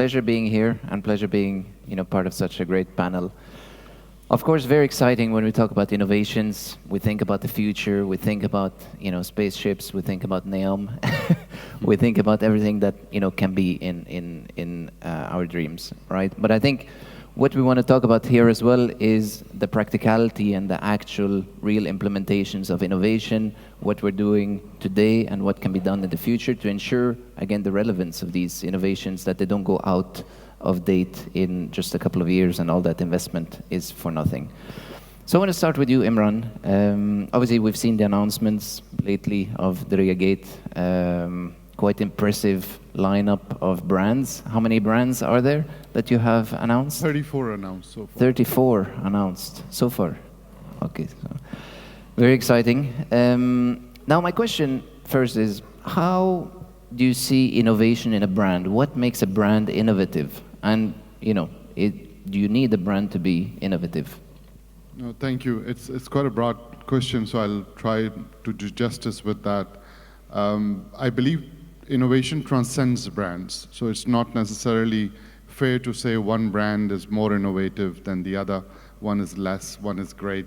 pleasure being here and pleasure being, part of such a great panel. Of course, very exciting when we talk about innovations. We think about the future. We think about, spaceships. We think about NEOM. We think about everything that, can be in our dreams, right? But I think what we want to talk about here as well is the practicality and the actual real implementations of innovation, what we're doing today and what can be done in the future to ensure, again, the relevance of these innovations, that they don't go out of date in just a couple of years and all that investment is for nothing. So I want to start with you, Imran. Obviously, we've seen the announcements lately of Diriyah Gate. Quite impressive lineup of brands. How many brands are there that you have announced? 34 announced so far. 34 announced so far. Okay, so very exciting. Now my question first is, how do you see innovation in a brand? What makes a brand innovative? And, do you need a brand to be innovative? No, thank you. It's quite a broad question, so I'll try to do justice with that. I believe innovation transcends brands, so it's not necessarily fair to say one brand is more innovative than the other, one is less, one is great,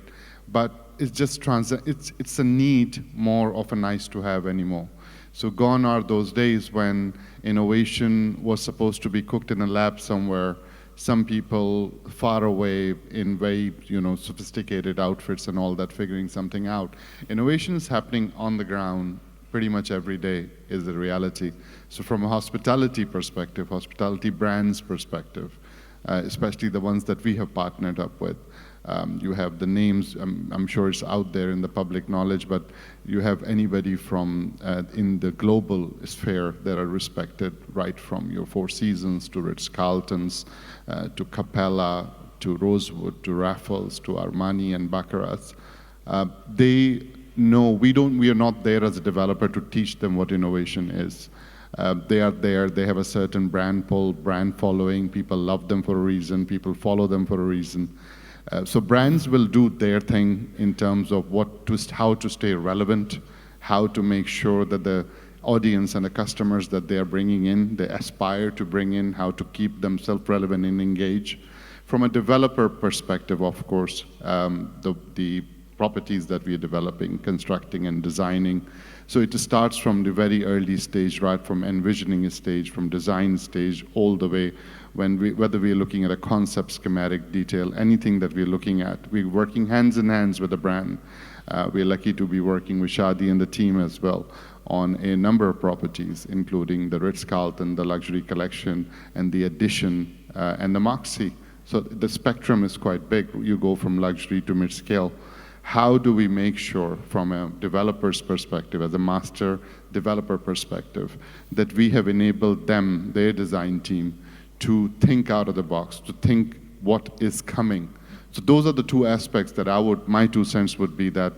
but it's just it's a need more of a nice to have anymore. So gone are those days when innovation was supposed to be cooked in a lab somewhere, some people far away in very sophisticated outfits and all that, figuring something out. Innovation is happening on the ground pretty much every day is the reality. So from a hospitality perspective, hospitality brands perspective, especially the ones that we have partnered up with, you have the names, I'm sure it's out there in the public knowledge, but you have anybody from in the global sphere that are respected, right from your Four Seasons to Ritz-Carltons, to Capella, to Rosewood, to Raffles, to Armani and Baccarat. They know we are not there as a developer to teach them what innovation is. They are there, they have a certain brand pull, brand following, people love them for a reason, people follow them for a reason. So brands will do their thing in terms of how to stay relevant, how to make sure that the audience and the customers that they are bringing in, they aspire to bring in, how to keep themselves relevant and engaged. From a developer perspective, of course, the properties that we are developing, constructing and designing. So it starts from the very early stage, right from envisioning stage, from design stage, all the way whether we are looking at a concept, schematic, detail, anything that we're looking at. We're working hands in hands with the brand. We're lucky to be working with Chadi and the team as well on a number of properties, including the Ritz-Carlton, the luxury collection, and the Edition, and the Moxie. So the spectrum is quite big. You go from luxury to mid-scale. How do we make sure, from a developer's perspective, as a master developer perspective, that we have enabled them, their design team, to think out of the box, to think what is coming. So those are the two aspects that my 2 cents would be, that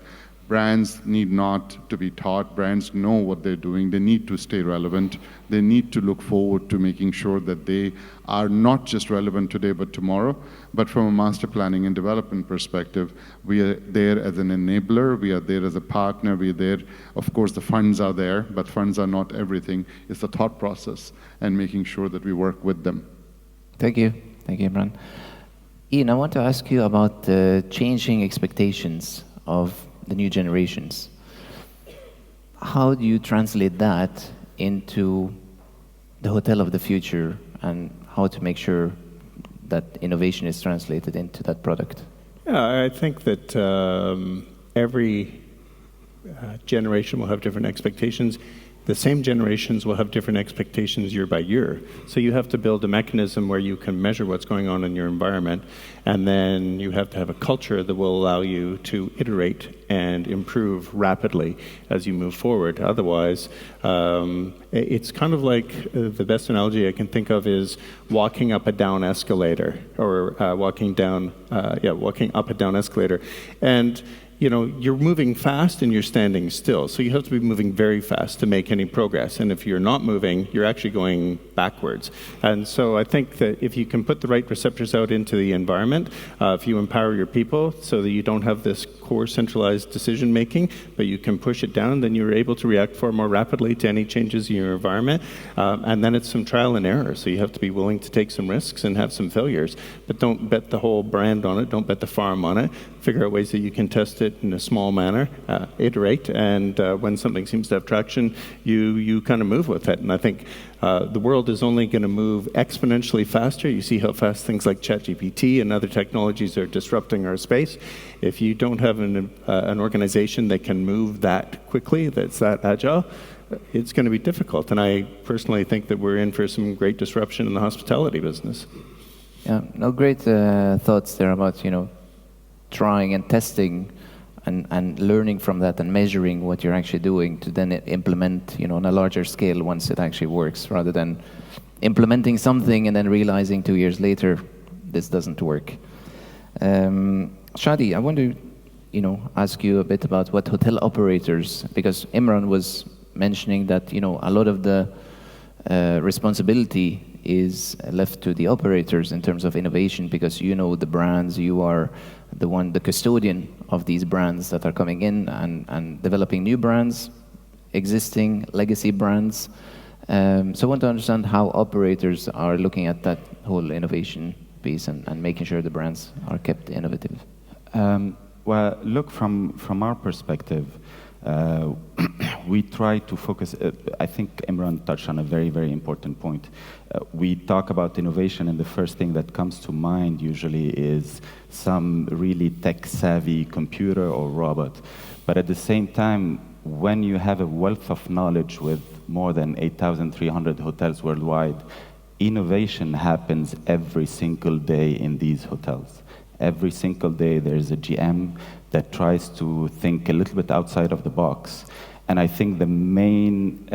brands need not to be taught. Brands know what they're doing. They need to stay relevant. They need to look forward to making sure that they are not just relevant today but tomorrow. But from a master planning and development perspective, we are there as an enabler. We are there as a partner. We are there. Of course, the funds are there, but funds are not everything. It's the thought process and making sure that we work with them. Thank you. Thank you, Imran. Ian, I want to ask you about the changing expectations of the new generations. How do you translate that into the hotel of the future, and how to make sure that innovation is translated into that product? Yeah, I think that every generation will have different expectations. The same generations will have different expectations year by year. So you have to build a mechanism where you can measure what's going on in your environment, and then you have to have a culture that will allow you to iterate and improve rapidly as you move forward. Otherwise, it's kind of like, the best analogy I can think of is walking up a down escalator, or walking up a down escalator. And you're moving fast and you're standing still. So you have to be moving very fast to make any progress. And if you're not moving, you're actually going backwards. And so I think that if you can put the right receptors out into the environment, if you empower your people so that you don't have this core centralized decision making, but you can push it down, then you're able to react far more rapidly to any changes in your environment. And then it's some trial and error. So you have to be willing to take some risks and have some failures. But don't bet the whole brand on it. Don't bet the farm on it. Figure out ways that you can test it in a small manner, iterate, and when something seems to have traction, you kind of move with it. And I think the world is only going to move exponentially faster. You see how fast things like ChatGPT and other technologies are disrupting our space. If you don't have an organization that can move that quickly, that's that agile, it's going to be difficult. And I personally think that we're in for some great disruption in the hospitality business. Yeah, no, great thoughts there about, trying and testing and learning from that and measuring what you're actually doing to then implement, on a larger scale once it actually works, rather than implementing something and then realizing 2 years later this doesn't work. Chadi, I want to, ask you a bit about what hotel operators, because Imran was mentioning that, a lot of the responsibility is left to the operators in terms of innovation, because the brands, you are the custodian of these brands that are coming in and developing new brands, existing legacy brands. So I want to understand how operators are looking at that whole innovation piece and making sure the brands are kept innovative. Well, look, from our perspective, we try to focus, I think Imran touched on a very, very important point. We talk about innovation, and the first thing that comes to mind usually is some really tech-savvy computer or robot. But at the same time, when you have a wealth of knowledge with more than 8,300 hotels worldwide, innovation happens every single day in these hotels. Every single day there's a GM that tries to think a little bit outside of the box. And I think the main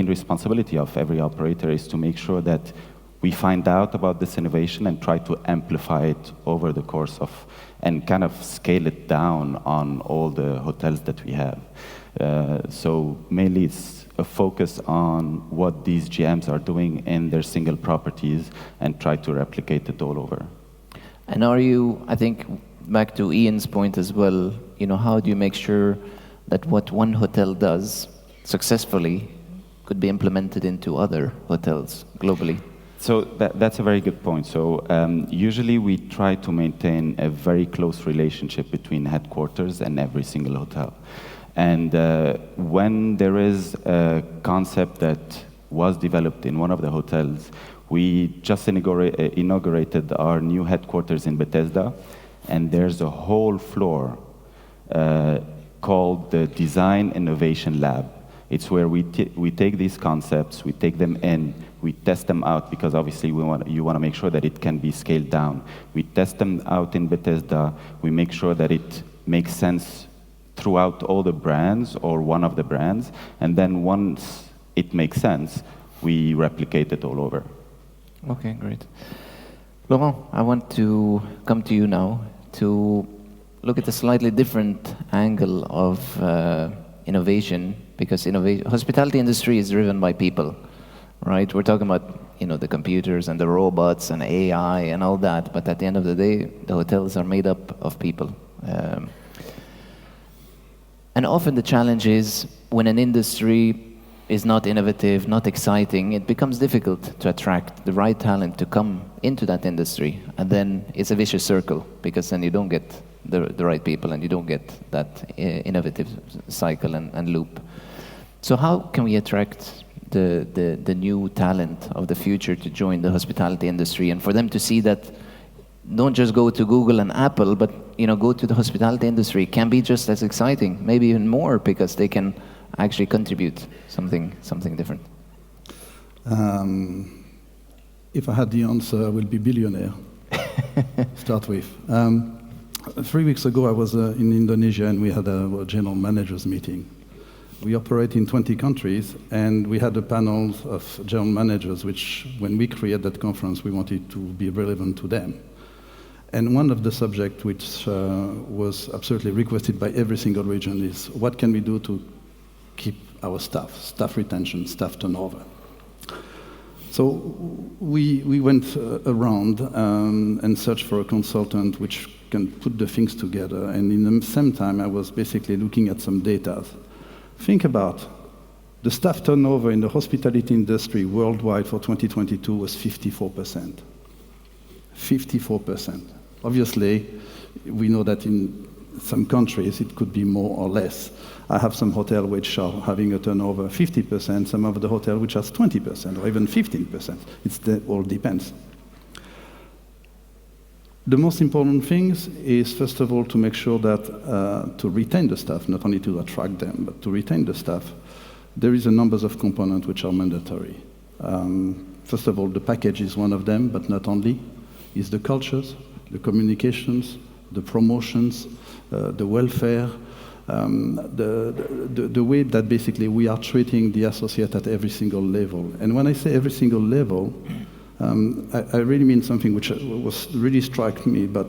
responsibility of every operator is to make sure that we find out about this innovation and try to amplify it over the course of, and kind of scale it down on all the hotels that we have. So mainly it's a focus on what these GMs are doing in their single properties and try to replicate it all over. And are you, I think, back to Ian's point as well, how do you make sure that what one hotel does successfully could be implemented into other hotels globally? So that's a very good point. So usually we try to maintain a very close relationship between headquarters and every single hotel. And when there is a concept that was developed in one of the hotels, we just inaugurated our new headquarters in Bethesda, and there's a whole floor called the Design Innovation Lab. It's where we take these concepts, we take them in, we test them out, because obviously you want to make sure that it can be scaled down. We test them out in Bethesda, we make sure that it makes sense throughout all the brands or one of the brands, and then once it makes sense, we replicate it all over. Okay, great. Laurent, I want to come to you now to look at a slightly different angle of innovation, because hospitality industry is driven by people, right? We're talking about the computers and the robots and AI and all that, but at the end of the day, the hotels are made up of people. And often the challenge is when an industry is not innovative, not exciting, it becomes difficult to attract the right talent to come into that industry. And then it's a vicious circle, because then you don't get the right people and you don't get that innovative cycle and loop. So how can we attract the new talent of the future to join the hospitality industry, and for them to see that don't just go to Google and Apple, but go to the hospitality industry? It can be just as exciting, maybe even more, because they can actually contribute something different. If I had the answer, I would be billionaire. Start with. 3 weeks ago, I was in Indonesia, and we had a general managers meeting. We operate in 20 countries, and we had a panel of general managers, which, when we created that conference, we wanted to be relevant to them. And one of the subjects which was absolutely requested by every single region is, what can we do to keep our staff retention, staff turnover? So we went around and searched for a consultant which can put the things together. And in the same time, I was basically looking at some data. Think about the staff turnover in the hospitality industry worldwide for 2022 was 54%. 54%. Obviously, we know that in some countries it could be more or less. I have some hotels which are having a turnover of 50%, some of the hotels which has 20% or even 15%. It all depends. The most important things is, first of all, to make sure that to retain the staff, not only to attract them, but to retain the staff, there is a number of components which are mandatory. First of all, the package is one of them, but not only. Is the cultures, the communications, the promotions, the welfare, the way that basically we are treating the associate at every single level. And when I say every single level, I really mean something which was really struck me, but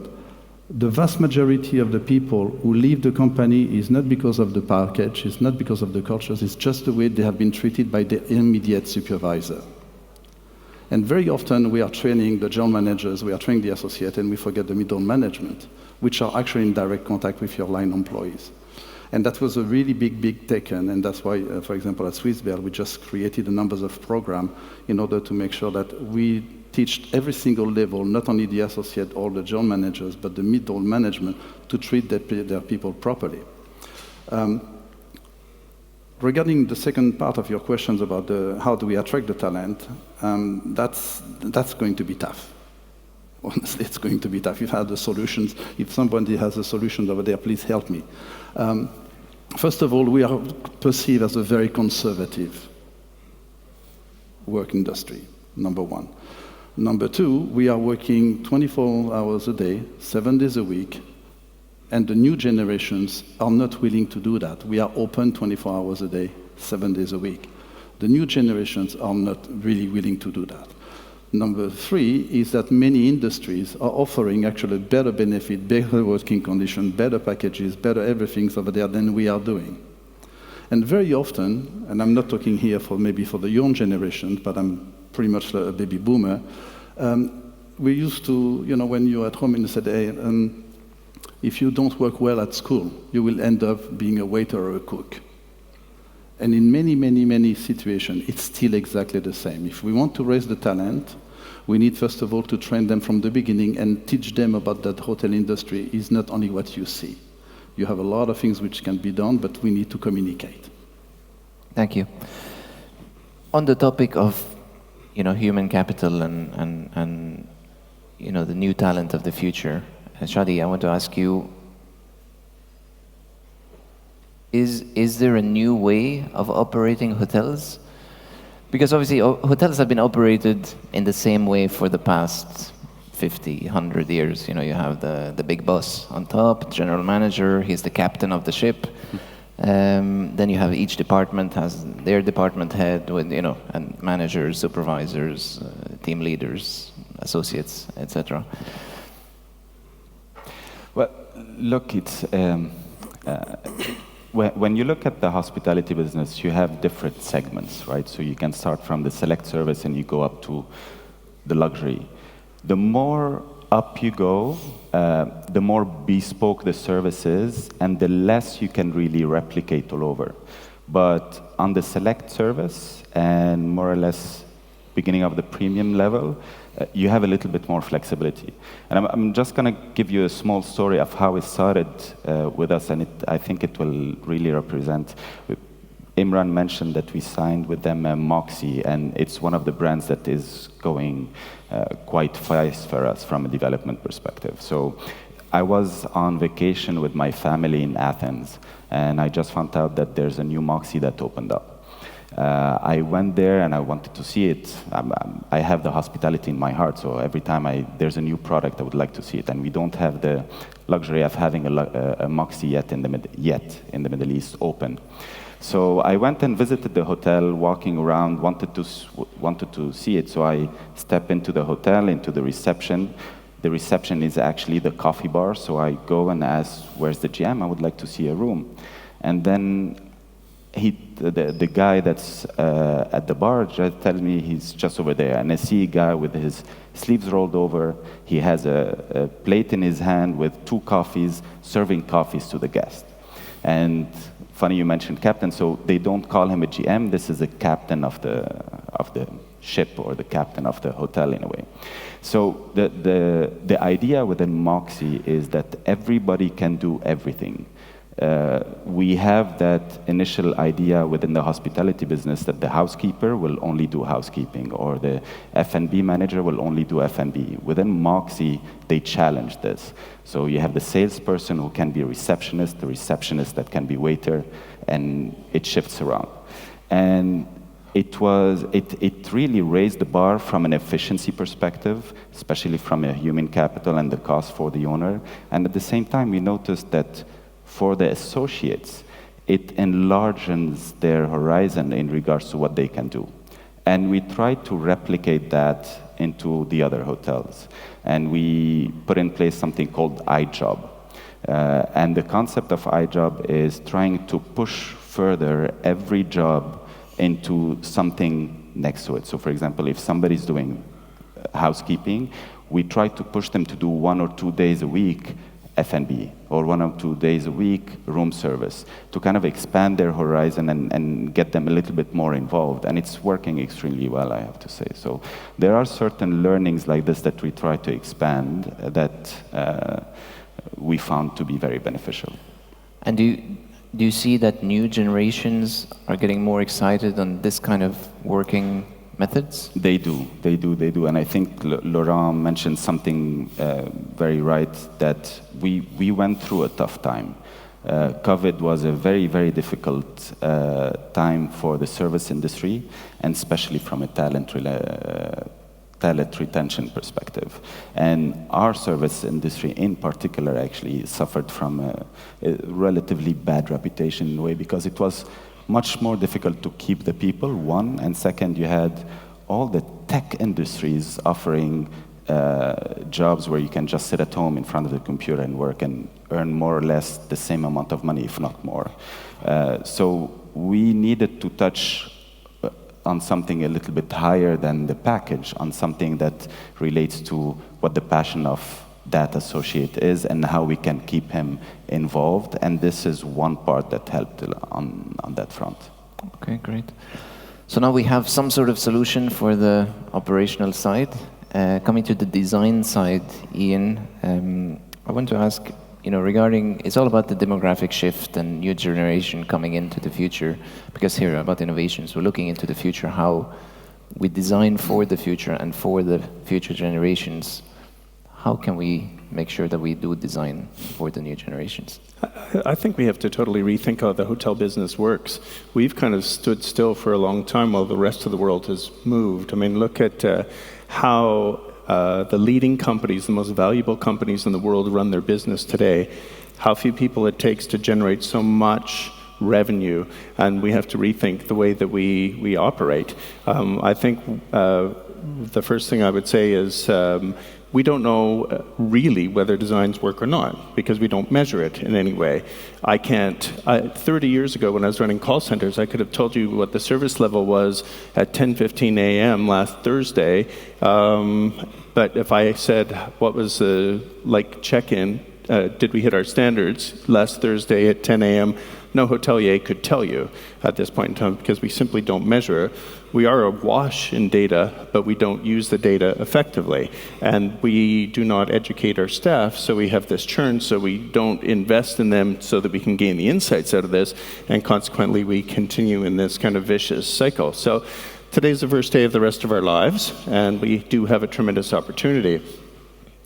the vast majority of the people who leave the company is not because of the package, it's not because of the cultures, it's just the way they have been treated by the immediate supervisor. And very often we are training the general managers, we are training the associate, and we forget the middle management, which are actually in direct contact with your line employees. And that was a really big taken, and that's why, for example, at Swiss-Bel, we just created a number of programs in order to make sure that we teach every single level, not only the associate or the general managers, but the middle management, to treat their people properly. Regarding the second part of your questions about how do we attract the talent, that's going to be tough. Honestly, it's going to be tough. You've had the solutions. If somebody has a solution over there, please help me. First of all, we are perceived as a very conservative work industry, number one. Number two, we are working 24 hours a day, 7 days a week, and the new generations are not willing to do that. We are open 24 hours a day, 7 days a week. The new generations are not really willing to do that. Number three is that many industries are offering actually better benefit, better working conditions, better packages, better everything over there than we are doing. And very often, and I'm not talking here maybe for the young generation, but I'm pretty much a baby boomer, we used to, when you're at home and you said, hey, if you don't work well at school, you will end up being a waiter or a cook. And in many situations, it's still exactly the same. If we want to raise the talent, we need, first of all, to train them from the beginning and teach them about that hotel industry is not only what you see. You have a lot of things which can be done, but we need to communicate. Thank you. On the topic of, human capital and the new talent of the future, Chadi, I want to ask you, is there a new way of operating hotels? Because obviously hotels have been operated in the same way for the past 50, 100 years. You have the big boss on top, general manager, he's the captain of the ship. Then you have each department has their department head with, and managers, supervisors, team leaders, associates, etc. Well, look, it's when you look at the hospitality business, you have different segments, right? So you can start from the select service and you go up to the luxury. The more up you go, the more bespoke the service is, and the less you can really replicate all over. But on the select service and more or less beginning of the premium level, you have a little bit more flexibility. And I'm just going to give you a small story of how it started with us, and I think it will really represent. Imran mentioned that we signed with them Moxie, and it's one of the brands that is going quite fast for us from a development perspective. So I was on vacation with my family in Athens, and I just found out that there's a new Moxie that opened up. I went there and I wanted to see it. I have the hospitality in my heart, so every time there's a new product, I would like to see it. And we don't have the luxury of having a Moxie yet in the Middle East open. So I went and visited the hotel, walking around, wanted to see it. So I step into the hotel, into the reception. The reception is actually the coffee bar. So I go and ask, "Where's the GM? I would like to see a room." And then the guy that's at the bar just tells me he's just over there, and I see a guy with his sleeves rolled over. He has a plate in his hand with 2 coffees, serving coffees to the guest. And funny you mentioned captain, so they don't call him a GM. This is a captain of the ship, or the captain of the hotel in a way. So the idea within Moxie is that everybody can do everything. We have that initial idea within the hospitality business that the housekeeper will only do housekeeping, or the F&B manager will only do F&B. Within Moxie, they challenge this. So you have the salesperson who can be a receptionist, the receptionist that can be waiter, and it shifts around. And it really raised the bar from an efficiency perspective, especially from a human capital and the cost for the owner. And at the same time, we noticed that for the associates, it enlarges their horizon in regards to what they can do. And we tried to replicate that into the other hotels. And we put in place something called iJob. And the concept of iJob is trying to push further every job into something next to it. So for example, if somebody's doing housekeeping, we try to push them to do 1 or 2 days a week F&B, or 1 or 2 days a week room service, to kind of expand their horizon and get them a little bit more involved. And it's working extremely well, I have to say. So there are certain learnings like this that we try to expand that we found to be very beneficial. And do you see that new generations are getting more excited on this kind of working methods? They do. And I think Laurent mentioned something very right, that we went through a tough time. COVID was a very, very difficult time for the service industry, and especially from a talent retention perspective. And our service industry in particular actually suffered from a relatively bad reputation in a way, because it was much more difficult to keep the people, one, and second, you had all the tech industries offering jobs where you can just sit at home in front of the computer and work and earn more or less the same amount of money, if not more. So we needed to touch on something a little bit higher than the package, on something that relates to what the passion of that associate is and how we can keep him involved. And this is one part that helped on that front. Okay, great. So now we have some sort of solution for the operational side. Coming to the design side, Ian, I want to ask, regarding, it's all about the demographic shift and new generation coming into the future, because here about innovations, we're looking into the future, how we design for the future and for the future generations. How can we make sure that we do design for the new generations? I think we have to totally rethink how the hotel business works. We've kind of stood still for a long time while the rest of the world has moved. I mean, look at how the leading companies, the most valuable companies in the world run their business today, how few people it takes to generate so much revenue, and we have to rethink the way that we operate. I think the first thing I would say is we don't know really whether designs work or not, because we don't measure it in any way. 30 years ago when I was running call centers, I could have told you what the service level was at 10:15 a.m. last Thursday, but if I said what was the check-in, did we hit our standards last Thursday at 10 a.m., no hotelier could tell you at this point in time, because we simply don't measure. We are awash in data, but we don't use the data effectively. And we do not educate our staff, so we have this churn, so we don't invest in them so that we can gain the insights out of this, and consequently we continue in this kind of vicious cycle. So today's the first day of the rest of our lives, and we do have a tremendous opportunity.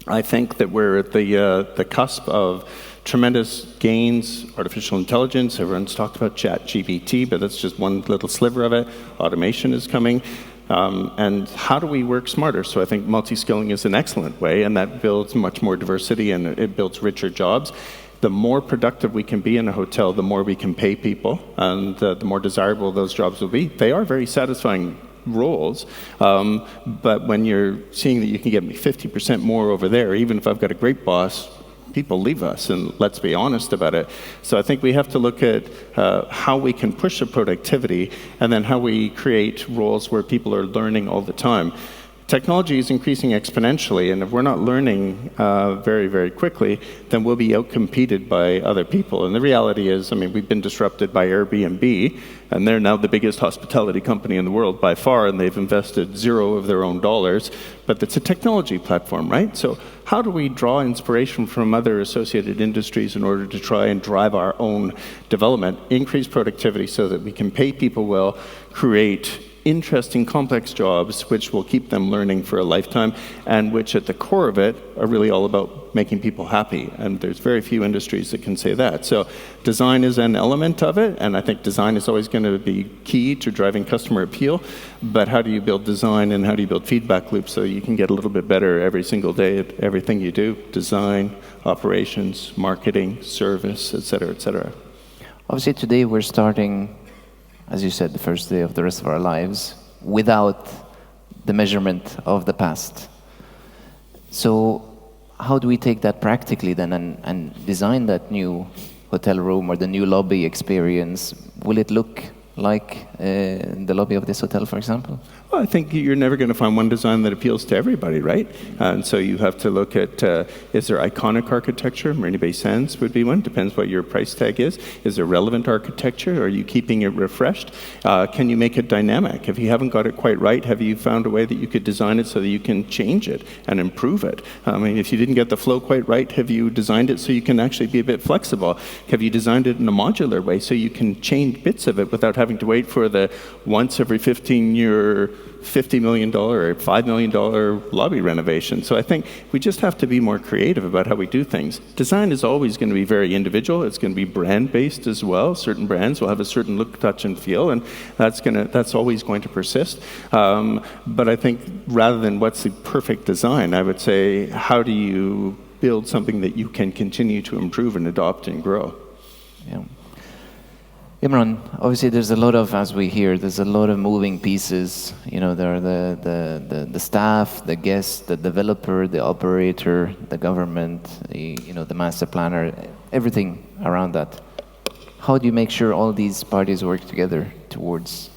I think that we're at the cusp of tremendous gains, artificial intelligence. Everyone's talked about ChatGPT, but that's just one little sliver of it. Automation is coming. And how do we work smarter? So I think multi-skilling is an excellent way, and that builds much more diversity and it builds richer jobs. The more productive we can be in a hotel, the more we can pay people, and the more desirable those jobs will be. They are very satisfying roles, but when you're seeing that you can get me 50% more over there, even if I've got a great boss, people leave us, and let's be honest about it. So I think we have to look at how we can push the productivity, and then how we create roles where people are learning all the time. Technology is increasing exponentially, and if we're not learning very, very quickly, then we'll be outcompeted by other people. And the reality is, I mean, we've been disrupted by Airbnb, and they're now the biggest hospitality company in the world by far, and they've invested $0 of their own dollars, but it's a technology platform, right? So how do we draw inspiration from other associated industries in order to try and drive our own development, increase productivity so that we can pay people well, create interesting, complex jobs which will keep them learning for a lifetime, and which at the core of it are really all about making people happy. And there's very few industries that can say that. So design is an element of it, and I think design is always going to be key to driving customer appeal. But how do you build design, and how do you build feedback loops so you can get a little bit better every single day at everything you do? Design, operations, marketing, service, et cetera, et cetera. Obviously today we're starting, as you said, the first day of the rest of our lives without the measurement of the past. So how do we take that practically then and design that new hotel room or the new lobby experience? Will it look like the lobby of this hotel, for example? Well, I think you're never going to find one design that appeals to everybody, right? And so you have to look at, is there iconic architecture? Marina Bay Sands would be one. Depends what your price tag is. Is there relevant architecture? Are you keeping it refreshed? Can you make it dynamic? If you haven't got it quite right, have you found a way that you could design it so that you can change it and improve it? I mean, if you didn't get the flow quite right, have you designed it so you can actually be a bit flexible? Have you designed it in a modular way so you can change bits of it without having to wait for the once every 15-year $50 million or $5 million lobby renovation? So I think we just have to be more creative about how we do things. Design is always going to be very individual. It's going to be brand-based as well. Certain brands will have a certain look, touch, and feel, and that's always going to persist. But I think rather than what's the perfect design, I would say, how do you build something that you can continue to improve and adopt and grow? Yeah. Imran, obviously there's a lot of, as we hear, there's a lot of moving pieces. You know, there are the staff, the guest, the developer, the operator, the government, the master planner, everything around that. How do you make sure all these parties work together towards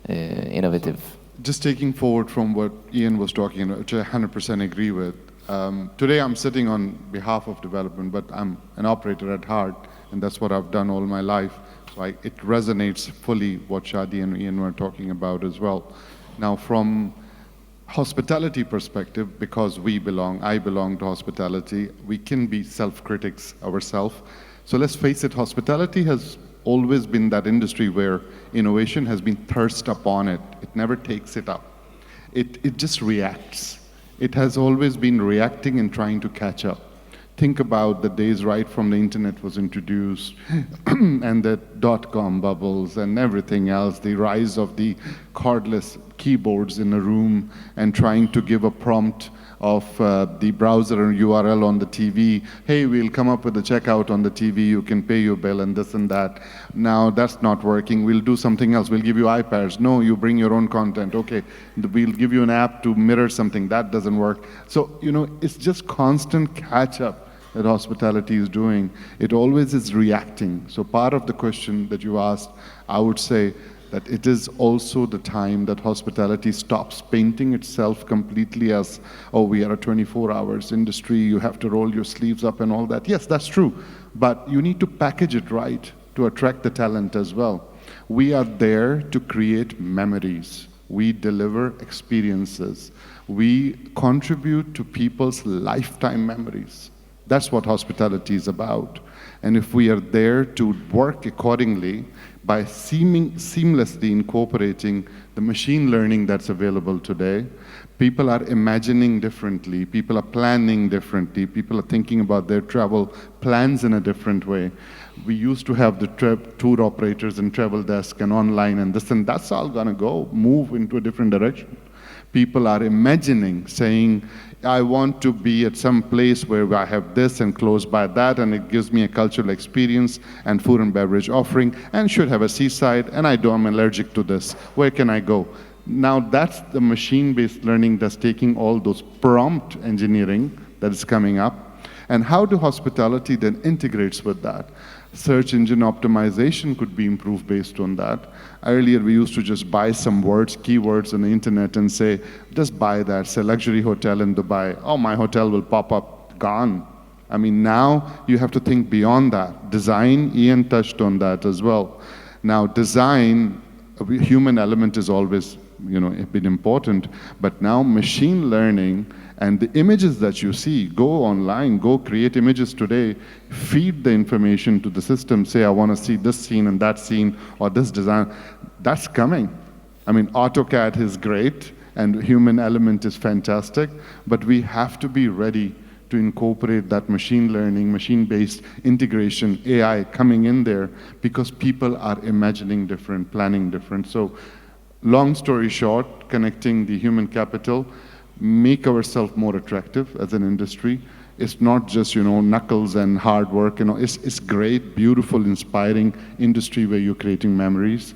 innovative? Just taking forward from what Ian was talking about, which I 100% agree with. Today I'm sitting on behalf of development, but I'm an operator at heart, and that's what I've done all my life. So it resonates fully what Chadi and Ian were talking about as well. Now, from hospitality perspective, because I belong to hospitality, we can be self-critics ourselves. So let's face it, hospitality has always been that industry where innovation has been thirst upon it. It never takes it up. It just reacts. It has always been reacting and trying to catch up. Think about the days right from the internet was introduced and the dot-com bubbles and everything else, the rise of the cordless keyboards in a room and trying to give a prompt of the browser and URL on the TV. Hey, we'll come up with a checkout on the TV, you can pay your bill and this and that. Now that's not working, we'll do something else, we'll give you iPads. No, you bring your own content. Okay, we'll give you an app to mirror something, that doesn't work. So, it's just constant catch up that hospitality is doing. It always is reacting. So part of the question that you asked, I would say that it is also the time that hospitality stops painting itself completely as, oh, we are a 24 hours industry, you have to roll your sleeves up and all that. Yes, that's true. But you need to package it right to attract the talent as well. We are there to create memories. We deliver experiences. We contribute to people's lifetime memories. That's what hospitality is about. And if we are there to work accordingly by seamlessly incorporating the machine learning that's available today, people are imagining differently, people are planning differently, people are thinking about their travel plans in a different way. We used to have the tour operators and travel desk and online and this, and that's all gonna move into a different direction. People are imagining, saying, I want to be at some place where I have this and close by that, and it gives me a cultural experience and food and beverage offering, and should have a seaside, and I'm allergic to this. Where can I go? Now that's the machine-based learning that's taking all those prompt engineering that is coming up, And how do hospitality then integrates with that? Search engine optimization could be improved based on that. Earlier, we used to just buy some words, keywords on the internet and say, just buy that, say luxury hotel in Dubai. Oh, my hotel will pop up, gone. I mean, now you have to think beyond that. Design, Ian touched on that as well. Now, design, human element is always, been important, but now machine learning and the images that you see, go online, go create images today, feed the information to the system, say, I want to see this scene and that scene or this design. That's coming. I mean, AutoCAD is great and human element is fantastic, but we have to be ready to incorporate that machine learning, machine-based integration, AI coming in there, because people are imagining different, planning different. So long story short, connecting the human capital, make ourselves more attractive as an industry. It's not just, knuckles and hard work. It's great, beautiful, inspiring industry where you're creating memories.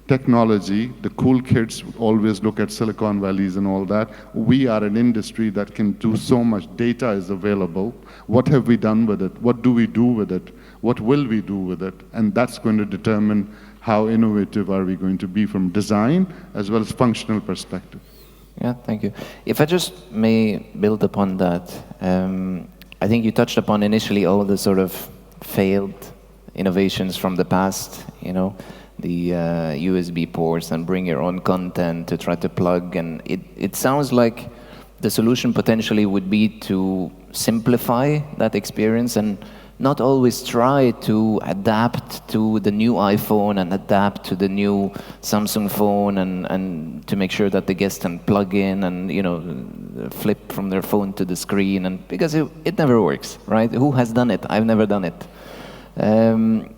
Technology, the cool kids always look at Silicon Valleys and all that. We are an industry that can do so much. Data is available. What have we done with it? What do we do with it? What will we do with it? And that's going to determine how innovative are we going to be from design as well as functional perspective. Yeah, thank you. If I just may build upon that, I think you touched upon initially all the sort of failed innovations from the past, the USB ports and bring your own content to try to plug. And it sounds like the solution potentially would be to simplify that experience and not always try to adapt to the new iPhone and adapt to the new Samsung phone and to make sure that the guest can plug in and flip from their phone to the screen, and because it never works, right? Who has done it? I've never done it.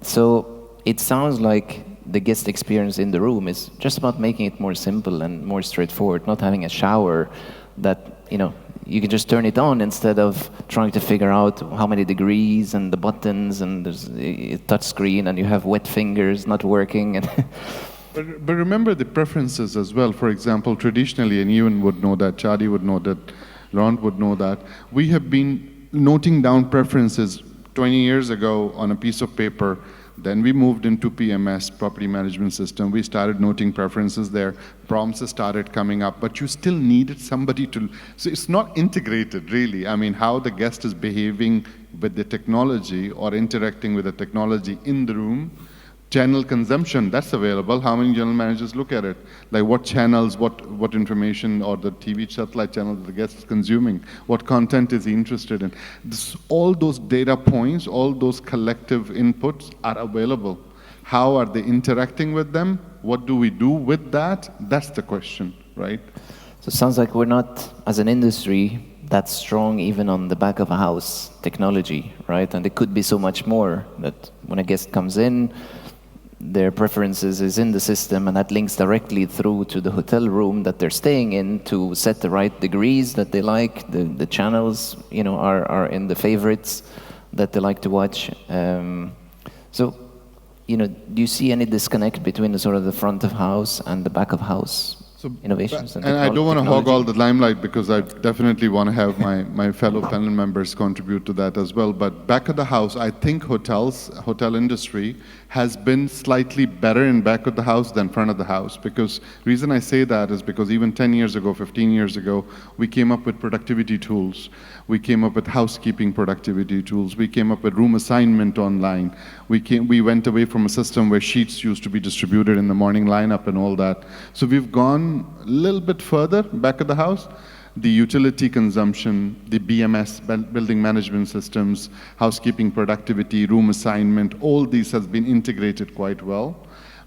So it sounds like the guest experience in the room is just about making it more simple and more straightforward, not having a shower that, you can just turn it on instead of trying to figure out how many degrees and the buttons and there's a touch screen and you have wet fingers not working. But remember the preferences as well. For example, traditionally, and Ewan would know that, Chadi would know that, Laurent would know that, we have been noting down preferences 20 years ago on a piece of paper. Then we moved into PMS, property management system. We started noting preferences there. Prompts started coming up, but you still needed somebody to, so it's not integrated really. I mean, how the guest is behaving with the technology or interacting with the technology in the room. Channel consumption, that's available. How many general managers look at it? Like what channels, what information or the TV satellite channel the guest is consuming? What content is he interested in? All those data points, all those collective inputs are available. How are they interacting with them? What do we do with that? That's the question, right? So it sounds like we're not, as an industry, that strong even on the back of a house technology, right? And it could be so much more that when a guest comes in, their preferences is in the system, and that links directly through to the hotel room that they're staying in to set the right degrees that they like. The channels, are in the favorites that they like to watch. So, do you see any disconnect between the sort of the front of house and the back of house innovations? And I don't want to hog all the limelight because I definitely want to have my fellow panel members contribute to that as well. But back of the house, I think hotel industry has been slightly better in back of the house than front of the house. Because reason I say that is because even 10 years ago, 15 years ago, we came up with productivity tools. We came up with housekeeping productivity tools. We came up with room assignment online. We went away from a system where sheets used to be distributed in the morning lineup and all that. So we've gone a little bit further back of the house. The utility consumption, the BMS, building management systems, housekeeping productivity, room assignment, all these has been integrated quite well.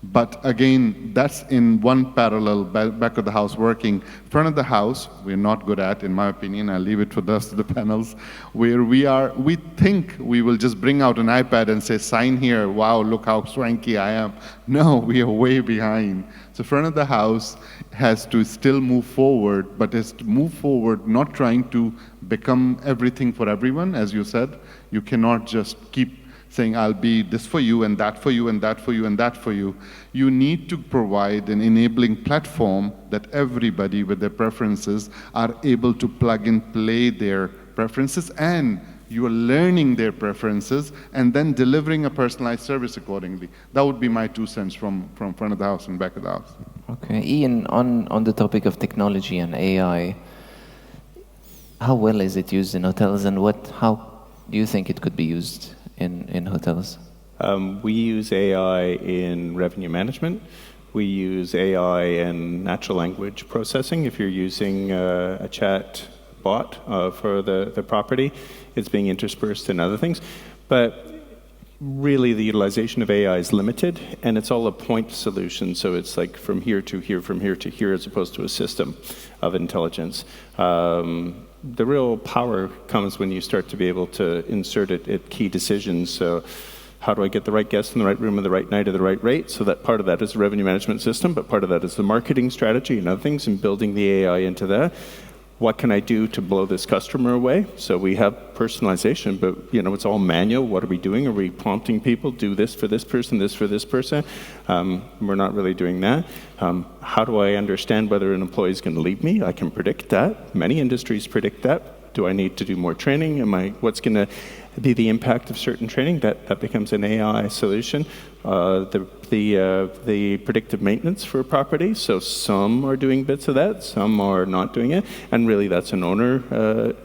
But again, that's in one parallel, back of the house working. Front of the house, we're not good at, in my opinion. I'll leave it for the rest of the panels, where we think we will just bring out an iPad and say, sign here, wow, look how swanky I am. No, we are way behind. So front of the house has to still move forward, but has to move forward not trying to become everything for everyone, as you said. You cannot just keep saying, I'll be this for you, and that for you, and that for you, and that for you. You need to provide an enabling platform that everybody with their preferences are able to plug and play their preferences and You are learning their preferences and then delivering a personalized service accordingly. That would be my 2 cents from front of the house and back of the house. Okay, Ian, on the topic of technology and AI, how well is it used in hotels, and how do you think it could be used in hotels? We use AI in revenue management. We use AI in natural language processing. If you're using a chat bot for the property, it's being interspersed in other things. But really, the utilization of AI is limited, and it's all a point solution. So it's like from here to here, from here to here, as opposed to a system of intelligence. The real power comes when you start to be able to insert it at key decisions. So how do I get the right guest in the right room at the right night at the right rate? So that part of that is the revenue management system, but part of that is the marketing strategy and other things, and building the AI into that. What can I do to blow this customer away? So we have personalization, but it's all manual. What are we doing? Are we prompting people, do this for this person, this for this person? We're not really doing that. How do I understand whether an employee is going to leave me? I can predict that. Many industries predict that. Do I need to do more training? What's going to be the impact of certain training? That becomes an AI solution. The predictive maintenance for a property. So some are doing bits of that, some are not doing it, and really that's an owner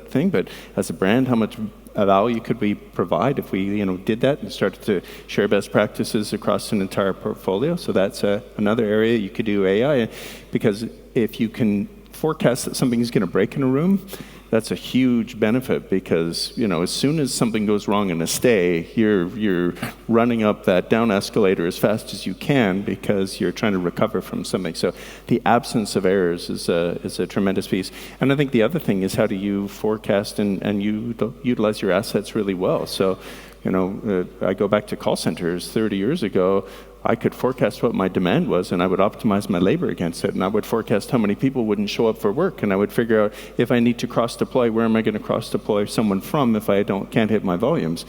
thing. But as a brand, how much value could we provide if we did that and started to share best practices across an entire portfolio? So that's another area you could do AI, because if you can forecast that something is going to break in a room, that's a huge benefit, because as soon as something goes wrong in a stay, you're running up that down escalator as fast as you can, because you're trying to recover from something. So the absence of errors is a tremendous piece. And I think the other thing is, how do you forecast and you utilize your assets really well? So I go back to call centers 30 years ago. I could forecast what my demand was, and I would optimize my labor against it, and I would forecast how many people wouldn't show up for work, and I would figure out if I need to cross-deploy, where am I going to cross-deploy someone from if I can't hit my volumes.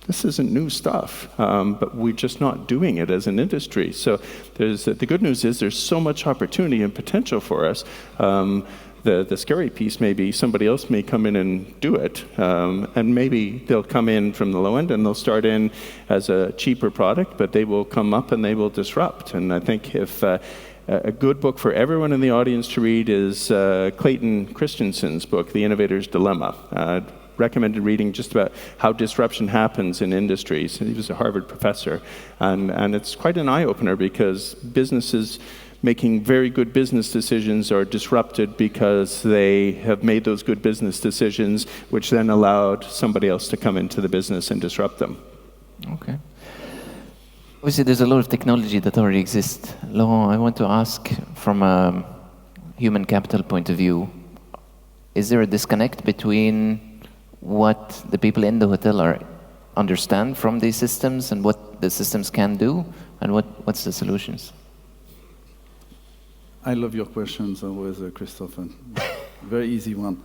This isn't new stuff, but we're just not doing it as an industry. So the good news is there's so much opportunity and potential for us. The scary piece may be somebody else may come in and do it, and maybe they'll come in from the low end and they'll start in as a cheaper product, but they will come up and they will disrupt. And I think if a good book for everyone in the audience to read is Clayton Christensen's book, The Innovator's Dilemma. Recommended reading just about how disruption happens in industries. He was a Harvard professor, and it's quite an eye-opener, because businesses making very good business decisions are disrupted because they have made those good business decisions, which then allowed somebody else to come into the business and disrupt them. Okay. Obviously, there's a lot of technology that already exists. Laurent, I want to ask, from a human capital point of view, is there a disconnect between what the people in the hotel understand from these systems and what the systems can do, and what's the solutions? I love your questions always, Christopher. Very easy one.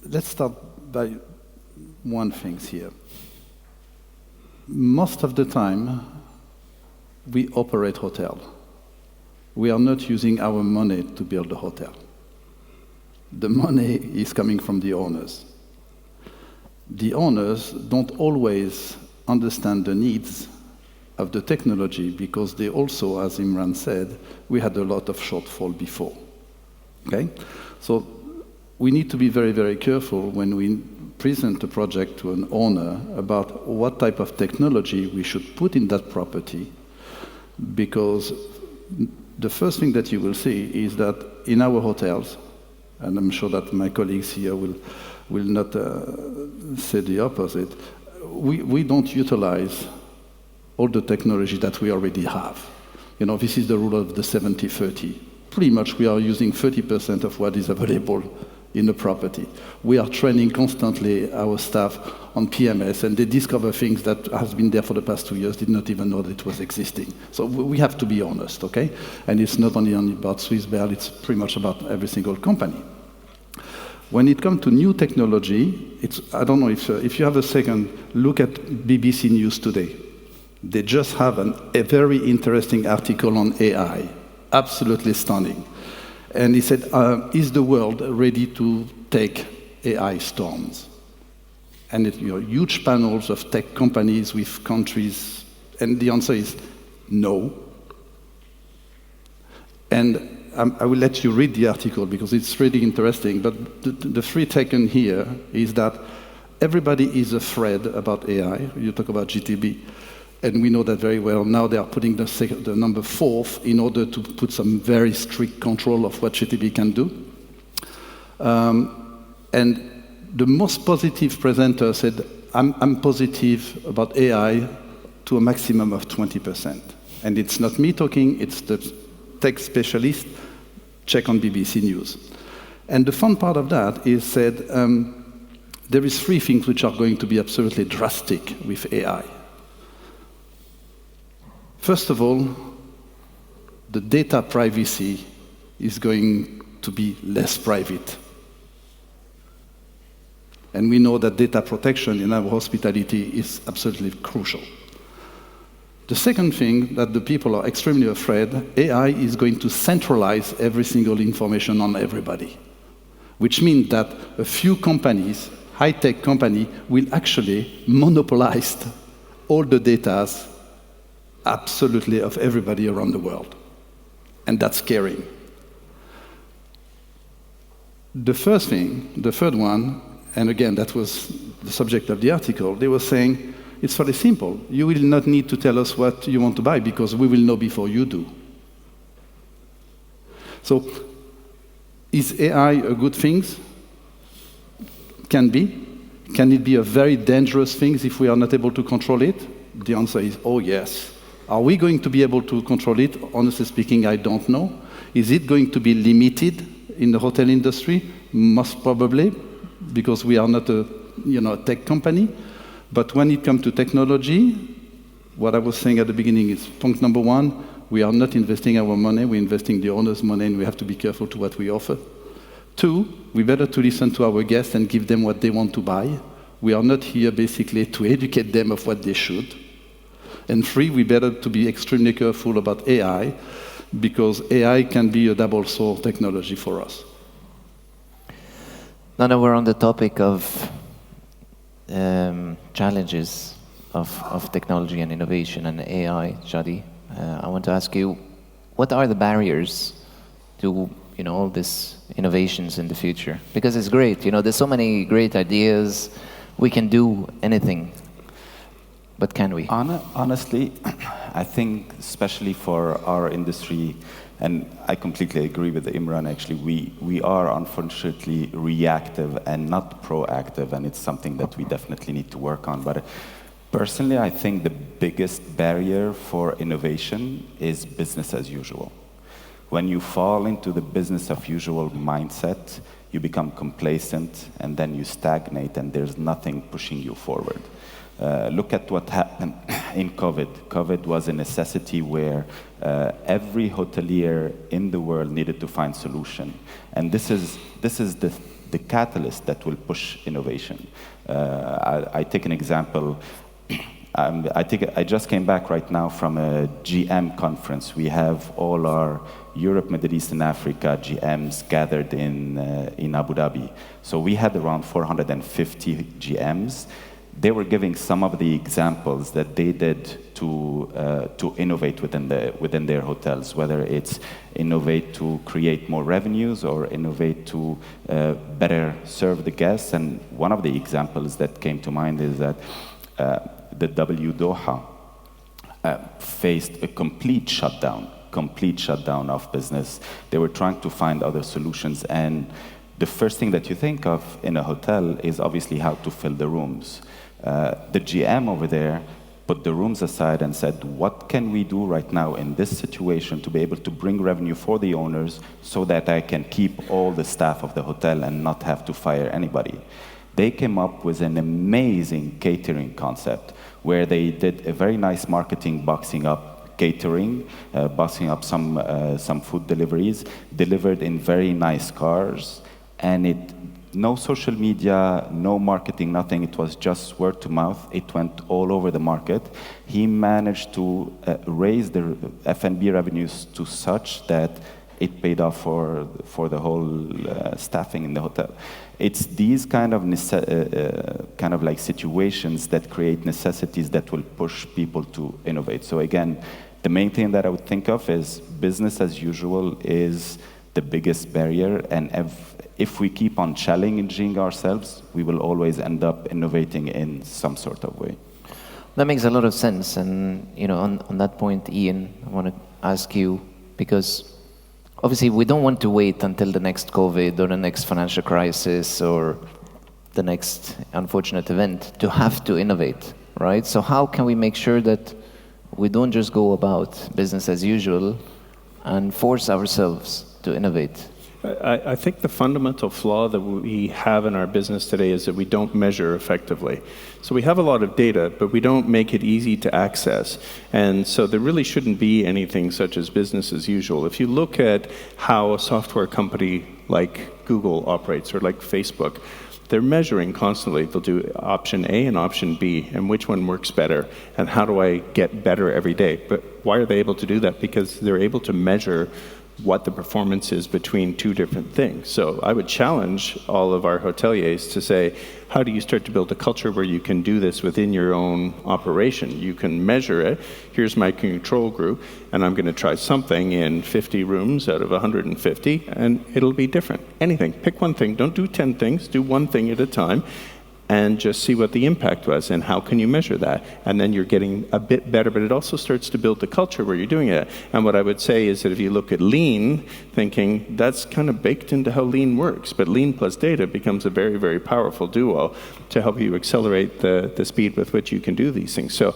Let's start by one thing here. Most of the time, we operate hotel. We are not using our money to build a hotel. The money is coming from the owners. The owners don't always understand the needs of the technology, because they also, as Imran said, we had a lot of shortfall before. Okay? So we need to be very, very careful when we present a project to an owner about what type of technology we should put in that property, because the first thing that you will see is that in our hotels, and I'm sure that my colleagues here will not say the opposite, we don't utilize all the technology that we already have. This is the rule of the 70-30. Pretty much we are using 30% of what is available in a property. We are training constantly our staff on PMS, and they discover things that has been there for the past 2 years, did not even know that it was existing. So we have to be honest, okay? And it's not only about Swiss-Bell, it's pretty much about every single company. When it comes to new technology, I don't know if you have a second, look at BBC News today. They just have a very interesting article on AI, absolutely stunning. And he said, is the world ready to take AI storms. And huge panels of tech companies with countries, and the answer is no. And I will let you read the article because it's really interesting, but the three taken here is that everybody is afraid about AI. You talk about GTB, and we know that very well. Now they are putting the number 4th in order to put some very strict control of what GTB can do. And the most positive presenter said, I'm positive about AI to a maximum of 20%. And it's not me talking, it's the tech specialist. Check on BBC News. And the fun part of that is said, there is 3 things which are going to be absolutely drastic with AI. First of all, the data privacy is going to be less private. And we know that data protection in our hospitality is absolutely crucial. The second thing that the people are extremely afraid, AI is going to centralize every single information on everybody, which means that a few companies, high-tech company, will actually monopolize all the data absolutely of everybody around the world. And that's scary. The first thing, the third one, and again, that was the subject of the article, they were saying, it's very simple. You will not need to tell us what you want to buy because we will know before you do. So, is AI a good thing? Can be. Can it be a very dangerous thing if we are not able to control it? The answer is, oh yes. Are we going to be able to control it? Honestly speaking, I don't know. Is it going to be limited in the hotel industry? Most probably, because we are not a tech company. But when it comes to technology, what I was saying at the beginning is point number 1, we are not investing our money, we're investing the owner's money, and we have to be careful to what we offer. 2, we better to listen to our guests and give them what they want to buy. We are not here basically to educate them of what they should. And 3, we better to be extremely careful about AI, because AI can be a double-sword technology for us. Now that we're on the topic of challenges of technology and innovation and AI, Chadi, I want to ask you, what are the barriers to all these innovations in the future? Because it's great, there's so many great ideas, we can do anything, but can we? Honestly, I think especially for our industry, and I completely agree with Imran, actually, we are unfortunately reactive and not proactive, and it's something that we definitely need to work on. But personally, I think the biggest barrier for innovation is business as usual. When you fall into the business as usual mindset, you become complacent, and then you stagnate, and there's nothing pushing you forward. Look at what happened in COVID. COVID was a necessity where every hotelier in the world needed to find solution. And this is the catalyst that will push innovation. I take an example. I just came back right now from a GM conference. We have all our Europe, Middle East, and Africa GMs gathered in Abu Dhabi. So we had around 450 GMs. They were giving some of the examples that they did to innovate within their hotels, whether it's innovate to create more revenues or innovate to better serve the guests. And one of the examples that came to mind is that the W Doha faced a complete shutdown of business. They were trying to find other solutions, and the first thing that you think of in a hotel is obviously how to fill the rooms. The GM over there put the rooms aside and said, what can we do right now in this situation to be able to bring revenue for the owners so that I can keep all the staff of the hotel and not have to fire anybody? They came up with an amazing catering concept where they did a very nice marketing boxing up catering, boxing up some food deliveries, delivered in very nice cars, and no social media, no marketing, nothing. It was just word to mouth. It went all over the market. He managed to raise the F&B revenues to such that it paid off for the whole staffing in the hotel. It's these kind of like situations that create necessities that will push people to innovate. So again, the main thing that I would think of is business as usual is the biggest barrier, and if we keep on challenging ourselves, we will always end up innovating in some sort of way. That makes a lot of sense. And on that point, Ian, I want to ask you, because obviously we don't want to wait until the next COVID or the next financial crisis or the next unfortunate event to have to innovate, right? So how can we make sure that we don't just go about business as usual and force ourselves to innovate? I think the fundamental flaw that we have in our business today is that we don't measure effectively. So we have a lot of data, but we don't make it easy to access. And so there really shouldn't be anything such as business as usual. If you look at how a software company like Google operates or like Facebook, they're measuring constantly. They'll do option A and option B, and which one works better, and how do I get better every day? But why are they able to do that? Because they're able to measure what the performance is between two different things. So I would challenge all of our hoteliers to say, how do you start to build a culture where you can do this within your own operation? You can measure it. Here's my control group, and I'm going to try something in 50 rooms out of 150, and it'll be different. Anything. Pick one thing. Don't do 10 things. Do one thing at a time, and just see what the impact was and how can you measure that. And then you're getting a bit better, but it also starts to build the culture where you're doing it. And what I would say is that if you look at lean, thinking that's kind of baked into how lean works, but lean plus data becomes a very, very powerful duo to help you accelerate the speed with which you can do these things. So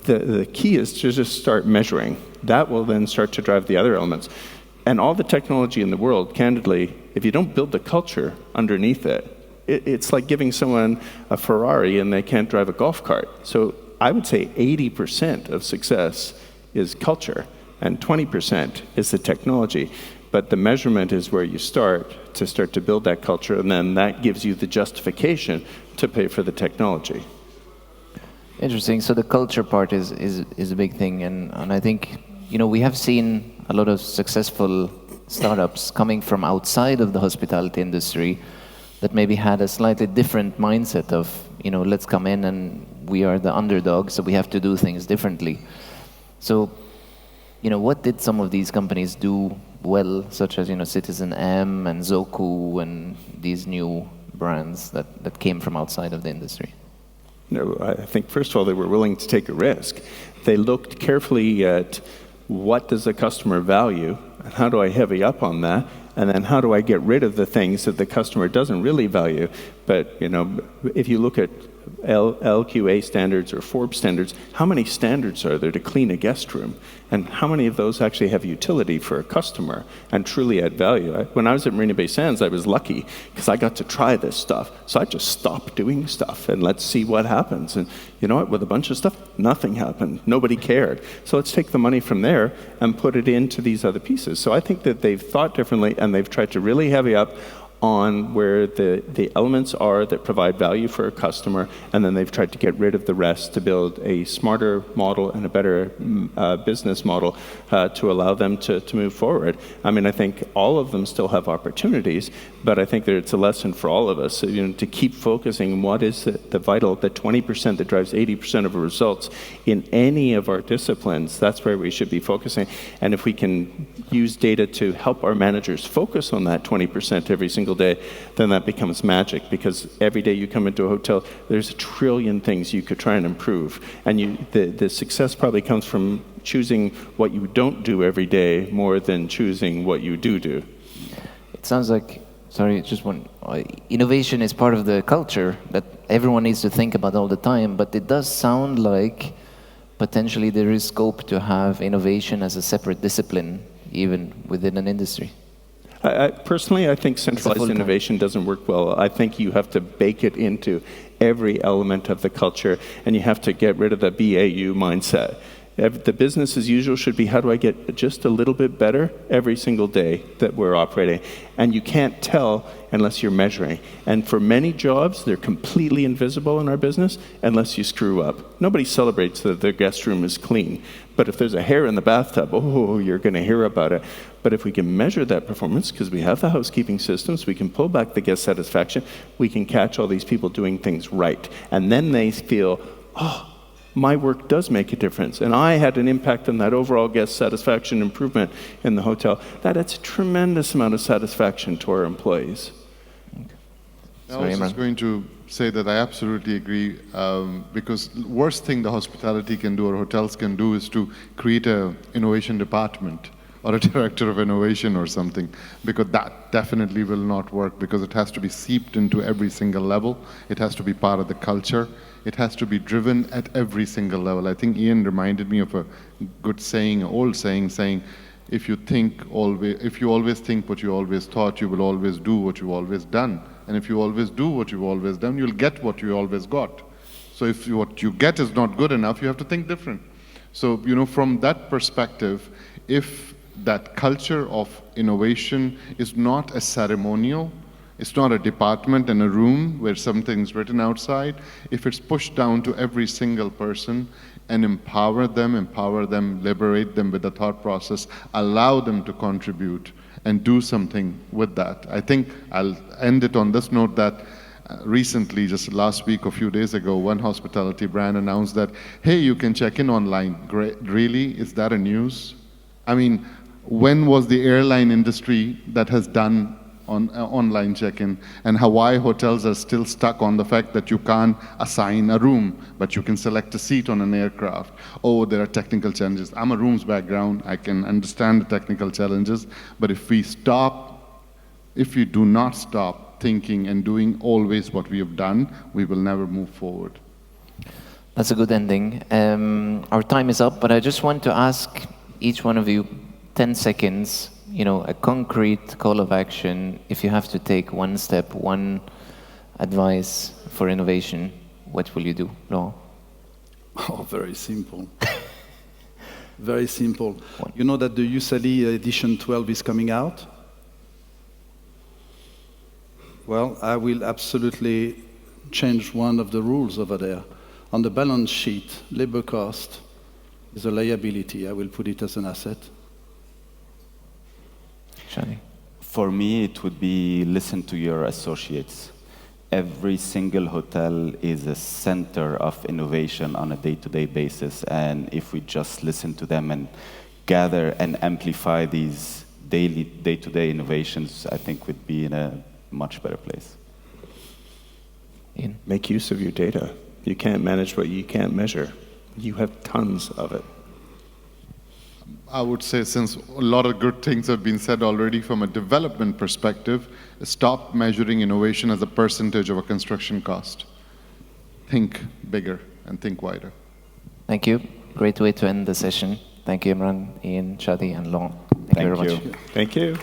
the key is to just start measuring. That will then start to drive the other elements. And all the technology in the world, candidly, if you don't build the culture underneath it, it's like giving someone a Ferrari and they can't drive a golf cart. So I would say 80% of success is culture and 20% is the technology. But the measurement is where you start to build that culture, and then that gives you the justification to pay for the technology. Interesting. So the culture part is a big thing, and I think we have seen a lot of successful startups coming from outside of the hospitality industry that maybe had a slightly different mindset of, let's come in and we are the underdog, so we have to do things differently. So, what did some of these companies do well, such as, Citizen M and Zoku and these new brands that came from outside of the industry? No, I think, first of all, they were willing to take a risk. They looked carefully at what does the customer value, and how do I heavy up on that? And then how do I get rid of the things that the customer doesn't really value? But, if you look at LQA standards or Forbes standards, how many standards are there to clean a guest room? And how many of those actually have utility for a customer and truly add value? When I was at Marina Bay Sands, I was lucky because I got to try this stuff. So I just stopped doing stuff and let's see what happens. And you know what? With a bunch of stuff, nothing happened. Nobody cared. So let's take the money from there and put it into these other pieces. So I think that they've thought differently and they've tried to really heavy up on where the elements are that provide value for a customer, and then they've tried to get rid of the rest to build a smarter model and a better business model to allow them to move forward. I mean, I think all of them still have opportunities, but I think that it's a lesson for all of us, to keep focusing on what is the vital, the 20% that drives 80% of our results in any of our disciplines. That's where we should be focusing. And if we can use data to help our managers focus on that 20% every single day, then that becomes magic, because every day you come into a hotel, there's a trillion things you could try and improve. And the success probably comes from choosing what you don't do every day more than choosing what you do. It sounds like, innovation is part of the culture that everyone needs to think about all the time, but it does sound like potentially there is scope to have innovation as a separate discipline, even within an industry. Personally, I think centralized innovation doesn't work well. I think you have to bake it into every element of the culture, and you have to get rid of the BAU mindset. The business as usual should be, how do I get just a little bit better every single day that we're operating? And you can't tell unless you're measuring. And for many jobs, they're completely invisible in our business unless you screw up. Nobody celebrates that their guest room is clean. But if there's a hair in the bathtub, oh, you're going to hear about it. But if we can measure that performance, because we have the housekeeping systems, we can pull back the guest satisfaction, we can catch all these people doing things right. And then they feel, oh, my work does make a difference. And I had an impact on that overall guest satisfaction improvement in the hotel. That adds a tremendous amount of satisfaction to our employees. I was just going to say that I absolutely agree, because the worst thing the hospitality can do or hotels can do is to create an innovation department or a director of innovation or something, because that definitely will not work, because it has to be seeped into every single level. It has to be part of the culture. It has to be driven at every single level. I think Ian reminded me of a good saying, an old saying, if you always think what you always thought, you will always do what you've always done. And if you always do what you've always done, you'll get what you always got. So if what you get is not good enough, you have to think different. So, from that perspective, if that culture of innovation is not a ceremonial, it's not a department in a room where something's written outside, if it's pushed down to every single person and empower them, liberate them with the thought process, allow them to contribute and do something with that. I think I'll end it on this note that recently, just last week, a few days ago, one hospitality brand announced that, hey, you can check in online. Great. Really? Is that a news? I mean, when was the airline industry that has done online check-in? And Hawaii hotels are still stuck on the fact that you can't assign a room, but you can select a seat on an aircraft. Oh, there are technical challenges. I'm a rooms background. I can understand the technical challenges. But if we do not stop thinking and doing always what we have done, we will never move forward. That's a good ending. Our time is up, but I just want to ask each one of you 10 seconds, a concrete call of action. If you have to take one step, one advice for innovation, what will you do, Laurent? Oh, very simple. Very simple. You know that the USALI edition 12 is coming out? Well, I will absolutely change one of the rules over there. On the balance sheet, labor cost is a liability. I will put it as an asset. Chadi? For me, it would be listen to your associates. Every single hotel is a center of innovation on a day-to-day basis, and if we just listen to them and gather and amplify these daily, day-to-day innovations, I think we'd be in a much better place. Ian? Make use of your data. You can't manage what you can't measure. You have tons of it. I would say, since a lot of good things have been said already from a development perspective, stop measuring innovation as a percentage of a construction cost. Think bigger and think wider. Thank you. Great way to end the session. Thank you, Imran, Ian, Chadi, and Laurent. Thank you very much. Thank you.